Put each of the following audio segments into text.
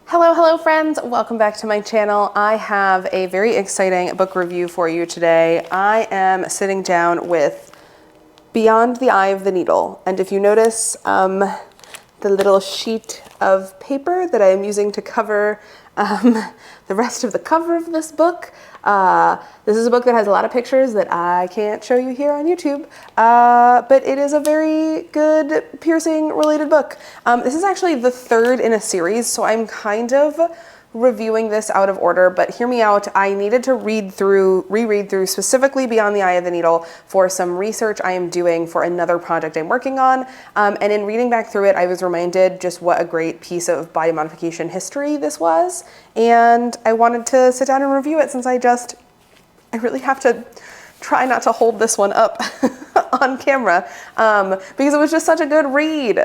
Hello friends, welcome back to my channel. I have a very exciting book review for you today. I am sitting down with Beyond the Eye of the Needle, and if you notice the little sheet of paper that I am using to cover the rest of the cover of this book, this is a book that has a lot of pictures that I can't show you here on YouTube, but it is a very good piercing related book. This is actually the third in a series, so I'm kind of reviewing this out of order, but hear me out. I needed to reread through specifically Beyond the Eye of the Needle for some research I am doing for another project I'm working on. And in reading back through it, I was reminded just what a great piece of body modification history this was. And I wanted to sit down and review it since I really have to try not to hold this one up on camera because it was just such a good read.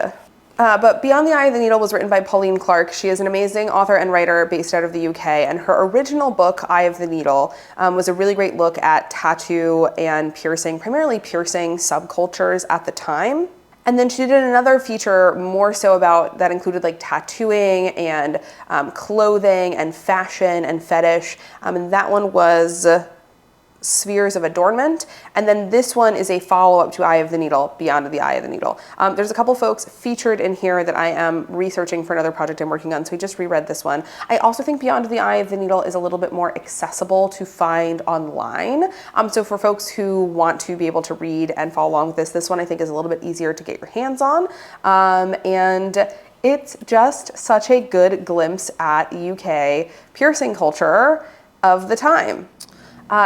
But Beyond the Eye of the Needle was written by Pauline Clark. She is an amazing author and writer based out of the UK, and her original book, Eye of the Needle, was a really great look at tattoo and piercing, primarily piercing subcultures at the time. And then she did another feature more so about that included like tattooing and clothing and fashion and fetish, and that one was Spheres of Adornment, and then this one is a follow-up to Eye of the Needle, Beyond the Eye of the Needle. There's a couple folks featured in here that I am researching for another project I'm working on, so we just reread this one. I also think Beyond the Eye of the Needle is a little bit more accessible to find online. So for folks who want to be able to read and follow along with this one I think is a little bit easier to get your hands on. And it's just such a good glimpse at UK piercing culture of the time.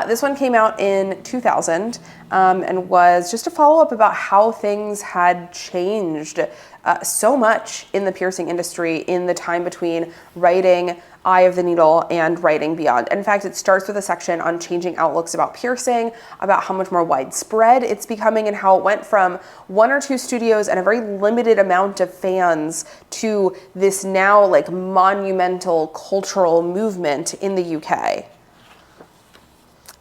This one came out in 2000 and was just a follow-up about how things had changed so much in the piercing industry in the time between writing Eye of the Needle and writing Beyond. In fact, it starts with a section on changing outlooks about piercing, about how much more widespread it's becoming, and how it went from one or two studios and a very limited amount of fans to this now like monumental cultural movement in the UK.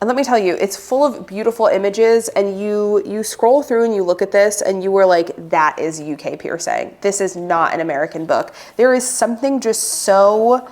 And let me tell you, it's full of beautiful images, and you scroll through and you look at this and you were like, that is UK piercing. This is not an American book. There is something just so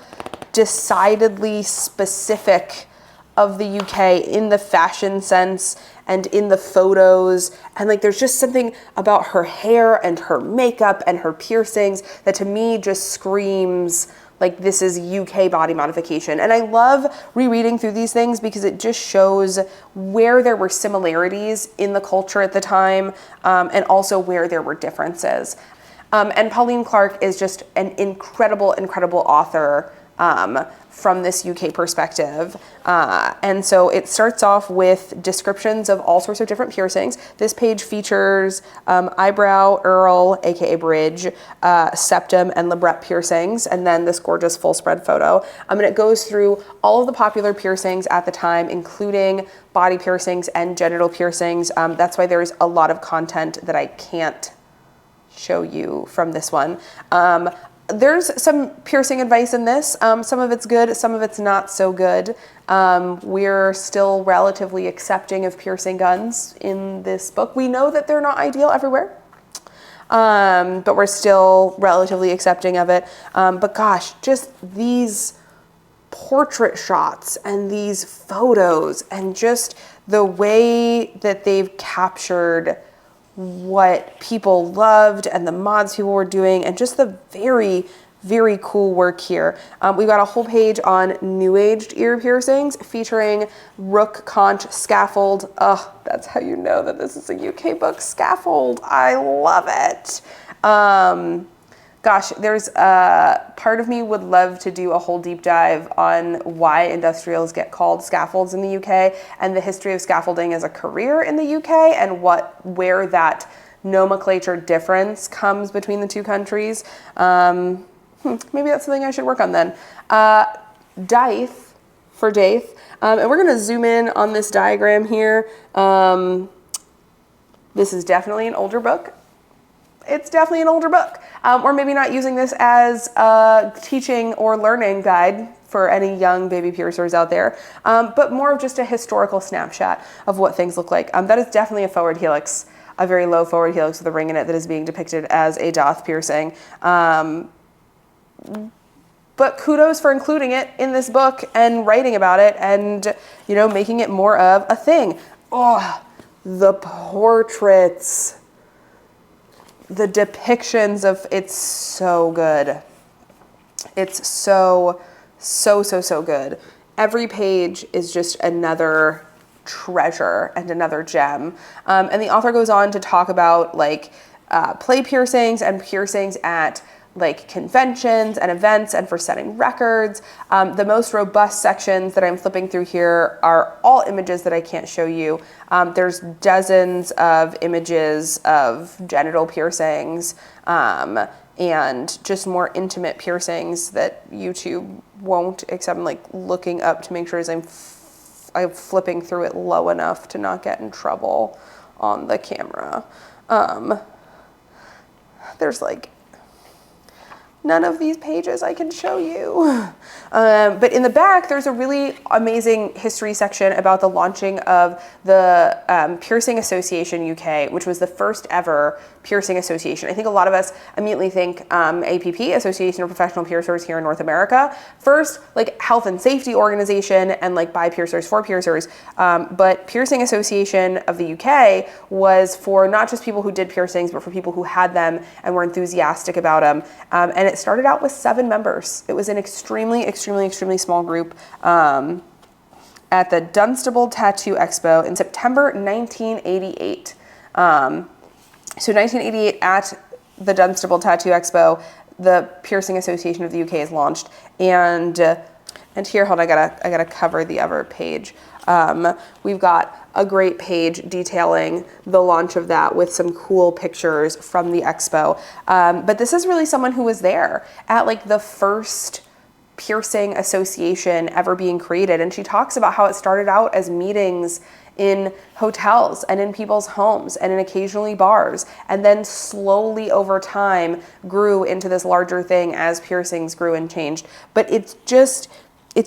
decidedly specific of the UK in the fashion sense and in the photos. And like, there's just something about her hair and her makeup and her piercings that to me just screams like this is UK body modification. And I love rereading through these things because it just shows where there were similarities in the culture at the time, and also where there were differences. And Pauline Clark is just an incredible, incredible author from this UK perspective. And so it starts off with descriptions of all sorts of different piercings. This page features eyebrow, earl, aka bridge, septum, and labret piercings, and then this gorgeous full spread photo. And it goes through all of the popular piercings at the time, including body piercings and genital piercings. That's why there's a lot of content that I can't show you from this one. There's some piercing advice in this. Some of it's good, some of it's not so good. We're still relatively accepting of piercing guns in this book. We know that they're not ideal everywhere, but we're still relatively accepting of it. But gosh, just these portrait shots and these photos and just the way that they've captured what people loved and the mods people were doing, and just the very, very cool work here. We've got a whole page on new aged ear piercings featuring rook, conch, scaffold. Oh, that's how you know that this is a UK book. Scaffold, I love it. Gosh, there's a part of me would love to do a whole deep dive on why industrials get called scaffolds in the UK and the history of scaffolding as a career in the UK and where that nomenclature difference comes between the two countries. Maybe that's something I should work on then. Daith for Daith. And we're gonna zoom in on this diagram here. This is definitely an older book. It's definitely an older book. Or maybe not using this as a teaching or learning guide for any young baby piercers out there, but more of just a historical snapshot of what things look like. That is definitely a forward helix, a very low forward helix with a ring in it that is being depicted as a doth piercing. but kudos for including it in this book and writing about it and, you know, making it more of a thing. Oh, the portraits, the depictions of, it's so good. It's so good. Every page is just another treasure and another gem. And the author goes on to talk about like play piercings and piercings at like conventions and events and for setting records. The most robust sections that I'm flipping through here are all images that I can't show you. There's dozens of images of genital piercings and just more intimate piercings that YouTube won't, except I'm like looking up to make sure as I'm flipping through it low enough to not get in trouble on the camera. There's like none of these pages I can show you. But in the back, there's a really amazing history section about the launching of the Piercing Association UK, which was the first ever piercing association. I think a lot of us immediately think APP, Association of Professional Piercers here in North America. First, like health and safety organization and like by piercers for piercers. But Piercing Association of the UK was for not just people who did piercings, but for people who had them and were enthusiastic about them. And it started out with 7 members. It was an extremely small group at the Dunstable Tattoo Expo in September 1988. So 1988 at the Dunstable Tattoo Expo, the Piercing Association of the UK is launched. And here, hold on, I gotta cover the other page. We've got a great page detailing the launch of that with some cool pictures from the expo. But this is really someone who was there at like the first piercing association ever being created. And she talks about how it started out as meetings in hotels and in people's homes and in occasionally bars, and then slowly over time grew into this larger thing as piercings grew and changed. But it's just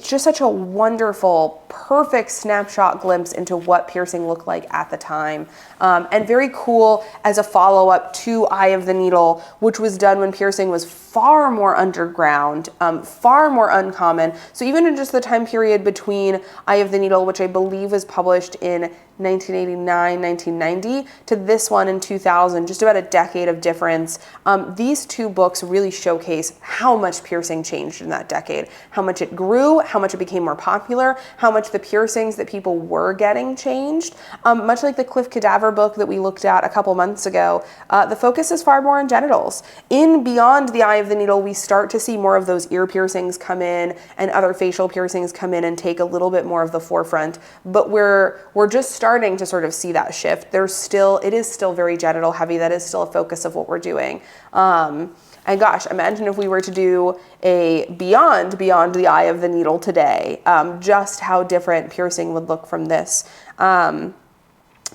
such a wonderful, perfect snapshot glimpse into what piercing looked like at the time. And very cool as a follow-up to Eye of the Needle, which was done when piercing was far more underground, far more uncommon. So even in just the time period between Eye of the Needle, which I believe was published in 1989, 1990, to this one in 2000, just about a decade of difference. These two books really showcase how much piercing changed in that decade, how much it grew, how much it became more popular, how much the piercings that people were getting changed. Much like the Cliff Cadaver book that we looked at a couple months ago, the focus is far more on genitals. In Beyond the Eye of the Needle, we start to see more of those ear piercings come in and other facial piercings come in and take a little bit more of the forefront, but we're just starting to sort of see that shift. It is still very genital heavy. That is still a focus of what we're doing. And gosh, imagine if we were to do a Beyond the Eye of the Needle today, just how different piercing would look from this.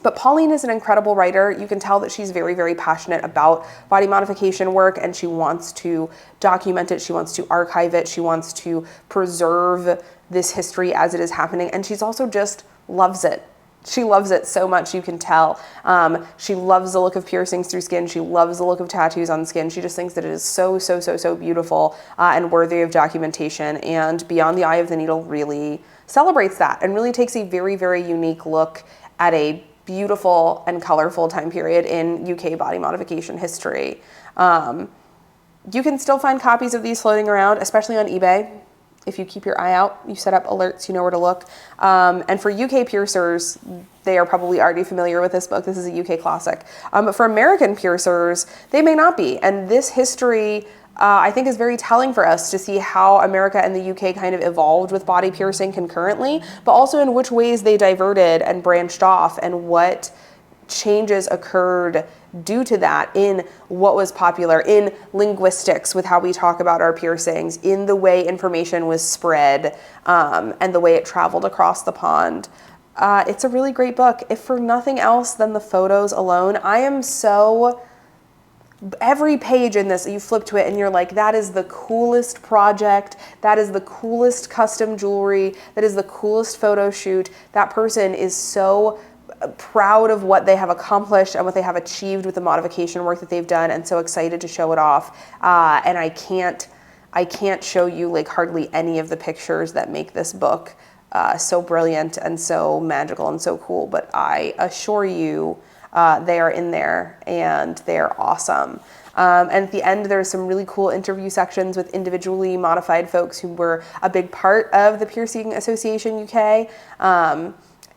But Pauline is an incredible writer. You can tell that she's very, very passionate about body modification work, and she wants to document it. She wants to archive it. She wants to preserve this history as it is happening. And she's also just loves it. She loves it so much, you can tell. She loves the look of piercings through skin. She loves the look of tattoos on skin. She just thinks that it is so beautiful and worthy of documentation. And Beyond the Eye of the Needle really celebrates that and really takes a very, very unique look at a beautiful and colorful time period in UK body modification history. You can still find copies of these floating around, especially on eBay. If you keep your eye out, you set up alerts, you know where to look. And for UK piercers, they are probably already familiar with this book. This is a UK classic. But for American piercers, they may not be. And this history, I think, is very telling for us to see how America and the UK kind of evolved with body piercing concurrently, but also in which ways they diverted and branched off and what changes occurred due to that in what was popular, in linguistics with how we talk about our piercings, in the way information was spread, and the way it traveled across the pond. It's a really great book. If for nothing else than the photos alone, every page in this, you flip to it and you're like, that is the coolest project, that is the coolest custom jewelry, that is the coolest photo shoot. That person is so proud of what they have accomplished and what they have achieved with the modification work that they've done, and so excited to show it off. And I can't I can't show you like hardly any of the pictures that make this book so brilliant and so magical and so cool, but I assure you they are in there and they're awesome. And at the end, there's some really cool interview sections with individually modified folks who were a big part of the Piercing Association UK.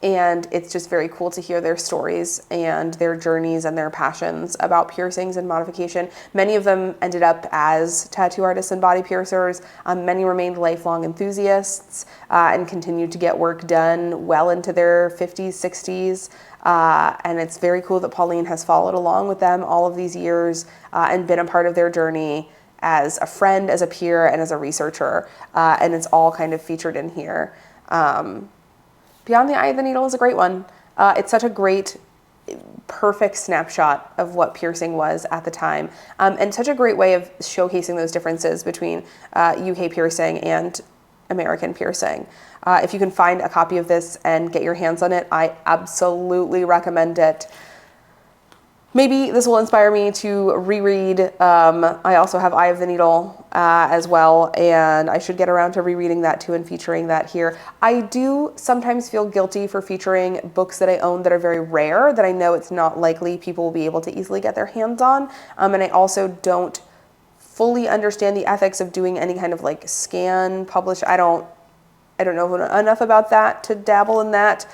And it's just very cool to hear their stories and their journeys and their passions about piercings and modification. Many of them ended up as tattoo artists and body piercers. Many remained lifelong enthusiasts and continued to get work done well into their 50s, 60s. And it's very cool that Pauline has followed along with them all of these years and been a part of their journey as a friend, as a peer, and as a researcher. And it's all kind of featured in here. Beyond the Eye of the Needle is a great one. It's such a great, perfect snapshot of what piercing was at the time, and such a great way of showcasing those differences between UK piercing and American piercing. If you can find a copy of this and get your hands on it, I absolutely recommend it. Maybe this will inspire me to reread. I also have Eye of the Needle as well, and I should get around to rereading that too and featuring that here. I do sometimes feel guilty for featuring books that I own that are very rare, that I know it's not likely people will be able to easily get their hands on. And I also don't fully understand the ethics of doing any kind of like scan, publish. I don't know enough about that to dabble in that.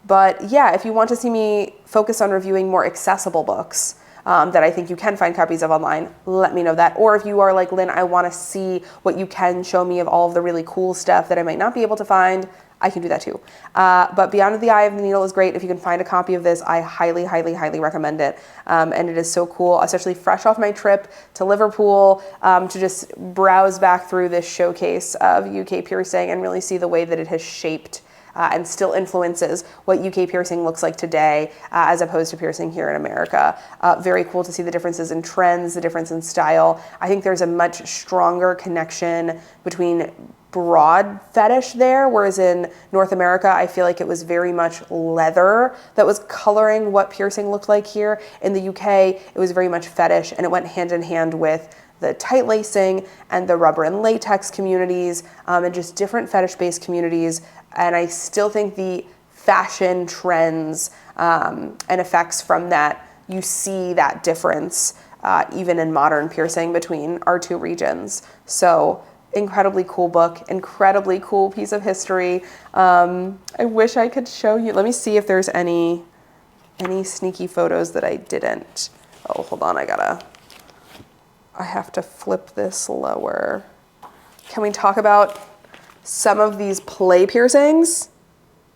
But yeah, if you want to see me focus on reviewing more accessible books that I think you can find copies of online, let me know that. Or if you are like, Lynn, I want to see what you can show me of all of the really cool stuff that I might not be able to find, I can do that too. But Beyond the Eye of the Needle is great. If you can find a copy of this, I highly, highly, highly recommend it. And it is so cool, especially fresh off my trip to Liverpool, to just browse back through this showcase of UK piercing and really see the way that it has shaped and still influences what UK piercing looks like today, as opposed to piercing here in America. Very cool to see the differences in trends, the difference in style. I think there's a much stronger connection between broad fetish there, whereas in North America, I feel like it was very much leather that was coloring what piercing looked like here. In the UK, it was very much fetish, and it went hand in hand with the tight lacing and the rubber and latex communities, and just different fetish-based communities. And I still think the fashion trends and effects from that, you see that difference even in modern piercing between our two regions. So incredibly cool book, incredibly cool piece of history. I wish I could show you. Let me see if there's any sneaky photos that I didn't. Oh, hold on, I have to flip this lower. Can we talk about some of these play piercings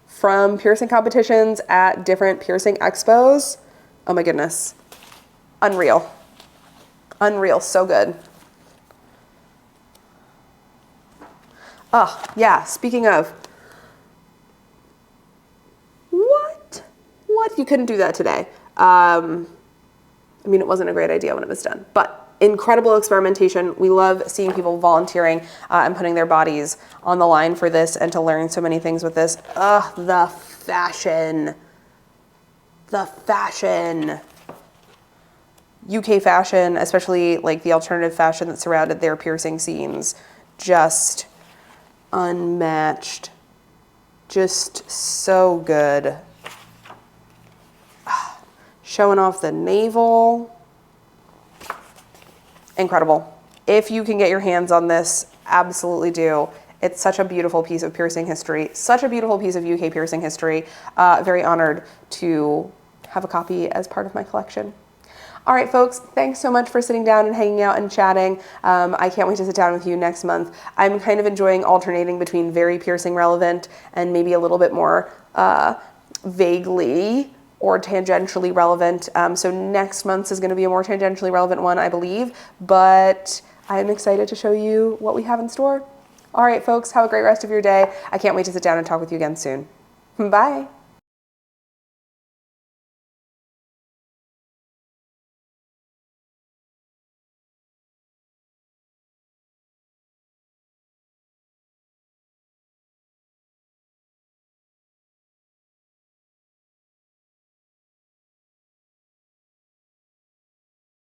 from piercing competitions at different piercing expos? Oh my goodness. Unreal. Unreal, so good. Oh, yeah, speaking of. What? You couldn't do that today. I mean, it wasn't a great idea when it was done, but incredible experimentation. We love seeing people volunteering and putting their bodies on the line for this and to learn so many things with this. The fashion. The fashion. UK fashion, especially like the alternative fashion that surrounded their piercing scenes, just unmatched. Just so good. Showing off the navel. Incredible. If you can get your hands on this, absolutely do. It's such a beautiful piece of piercing history, such a beautiful piece of UK piercing history. Very honored to have a copy as part of my collection. All right, folks, thanks so much for sitting down and hanging out and chatting. I can't wait to sit down with you next month. I'm kind of enjoying alternating between very piercing relevant and maybe a little bit more vaguely or tangentially relevant. So next month's is going to be a more tangentially relevant one, I believe, but I'm excited to show you what we have in store. All right, folks, have a great rest of your day. I can't wait to sit down and talk with you again soon. Bye.